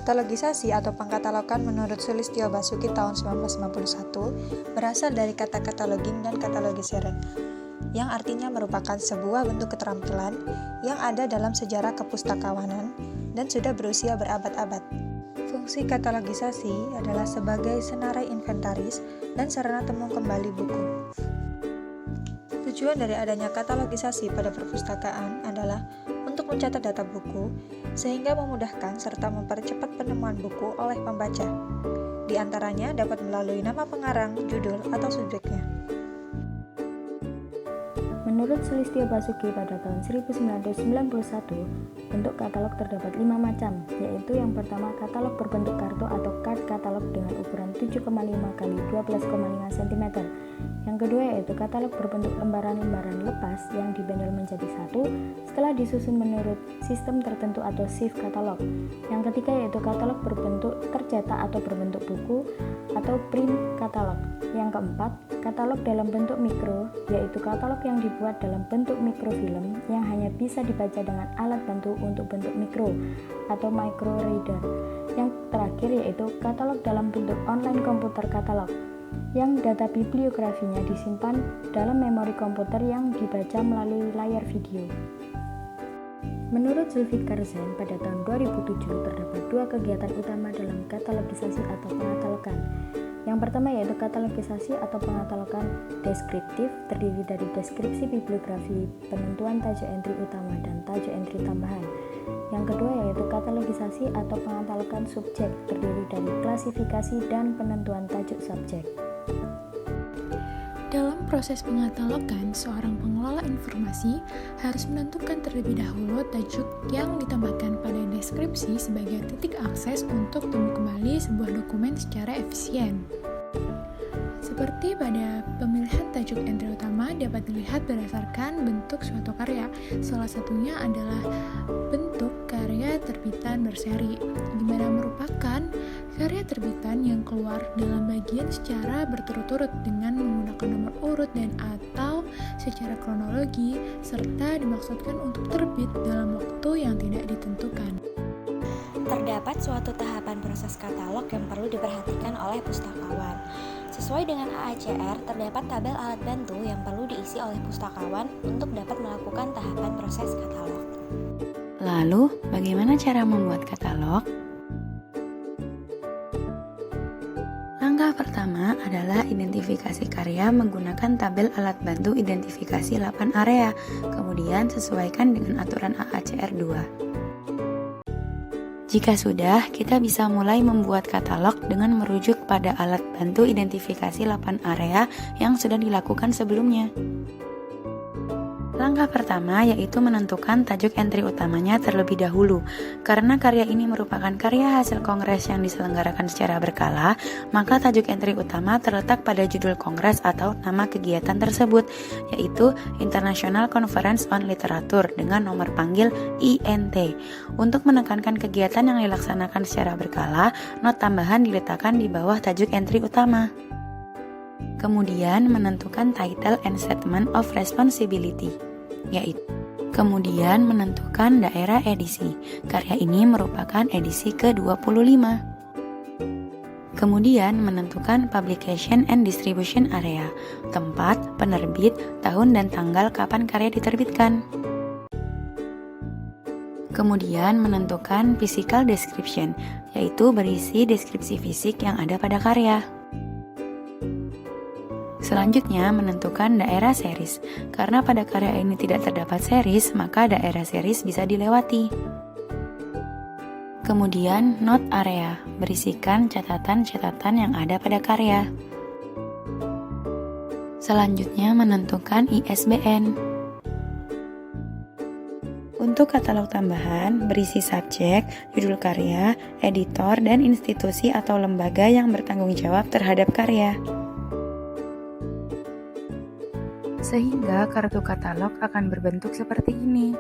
Katalogisasi atau pengkatalogan menurut Sulistyo Basuki tahun 1991 berasal dari kata kataloging dan katalogiseren, yang artinya merupakan sebuah bentuk keterampilan yang ada dalam sejarah kepustakawanan dan sudah berusia berabad-abad. Fungsi katalogisasi adalah sebagai senarai inventaris dan sarana temu kembali buku. Tujuan dari adanya katalogisasi pada perpustakaan adalah untuk mencatat data buku, sehingga memudahkan serta mempercepat penemuan buku oleh pembaca. Di antaranya dapat melalui nama pengarang, judul, atau subjeknya. Menurut Sulistyo Basuki pada tahun 1991, bentuk katalog terdapat 5 macam, yaitu yang pertama katalog berbentuk kartu atau card katalog dengan ukuran 7,5 x 12,5 cm. Yang kedua yaitu katalog berbentuk lembaran-lembaran lepas yang dibendel menjadi satu setelah disusun menurut sistem tertentu atau shift katalog. Yang ketiga yaitu katalog berbentuk tercetak atau berbentuk buku atau print katalog. Yang keempat, katalog dalam bentuk mikro, yaitu katalog yang dibuat dalam bentuk mikrofilm yang hanya bisa dibaca dengan alat bantu untuk bentuk mikro atau micro reader. Yang terakhir yaitu katalog dalam bentuk online komputer katalog, yang data bibliografinya disimpan dalam memori komputer yang dibaca melalui layar video. Menurut Zulfikar Zain pada tahun 2007 terdapat 2 kegiatan utama dalam katalogisasi atau pengkatalogan. Yang pertama yaitu katalogisasi atau pengkatalogan deskriptif, terdiri dari deskripsi bibliografi, penentuan tajuk entry utama dan tajuk entry tambahan. Yang kedua yaitu katalogisasi atau pengkatalogan subjek, terdiri dari klasifikasi dan penentuan tajuk subjek. Dalam proses pengkatalogan, seorang pengelola informasi harus menentukan terlebih dahulu tajuk yang ditambahkan pada deskripsi sebagai titik akses untuk temu kembali sebuah dokumen secara efisien. Seperti pada pemilihan tajuk entry utama dapat dilihat berdasarkan bentuk suatu karya. Salah satunya adalah bentuk karya terbitan berseri, di mana merupakan karya terbitan yang keluar dalam bagian secara berturut-turut dengan menggunakan nomor urut dan atau secara kronologi, serta dimaksudkan untuk terbit dalam waktu yang tidak ditentukan. Terdapat suatu tahapan proses katalog yang perlu diperhatikan oleh pustakawan. Sesuai dengan AACR, terdapat tabel alat bantu yang perlu diisi oleh pustakawan untuk dapat melakukan tahapan proses katalog. Lalu, bagaimana cara membuat katalog? Langkah pertama adalah identifikasi karya menggunakan tabel alat bantu identifikasi 8 area, kemudian sesuaikan dengan aturan AACR 2. Jika sudah, kita bisa mulai membuat katalog dengan merujuk pada alat bantu identifikasi 8 area yang sudah dilakukan sebelumnya. Langkah pertama yaitu menentukan tajuk entry utamanya terlebih dahulu. Karena karya ini merupakan karya hasil kongres yang diselenggarakan secara berkala, maka tajuk entry utama terletak pada judul kongres atau nama kegiatan tersebut, yaitu International Conference on Literature dengan nomor panggil INT. Untuk menekankan kegiatan yang dilaksanakan secara berkala, not tambahan diletakkan di bawah tajuk entry utama. Kemudian menentukan title and statement of responsibility, yaitu kemudian menentukan daerah edisi. Karya ini merupakan edisi ke-25. Kemudian menentukan publication and distribution area, tempat, penerbit, tahun dan tanggal kapan karya diterbitkan. Kemudian menentukan physical description, yaitu berisi deskripsi fisik yang ada pada karya. Selanjutnya menentukan daerah series. Karena pada karya ini tidak terdapat series, maka daerah series bisa dilewati. Kemudian note area, berisikan catatan-catatan yang ada pada karya. Selanjutnya menentukan ISBN. Untuk katalog tambahan, berisi subjek, judul karya, editor, dan institusi atau lembaga yang bertanggung jawab terhadap karya. Sehingga kartu katalog akan berbentuk seperti ini.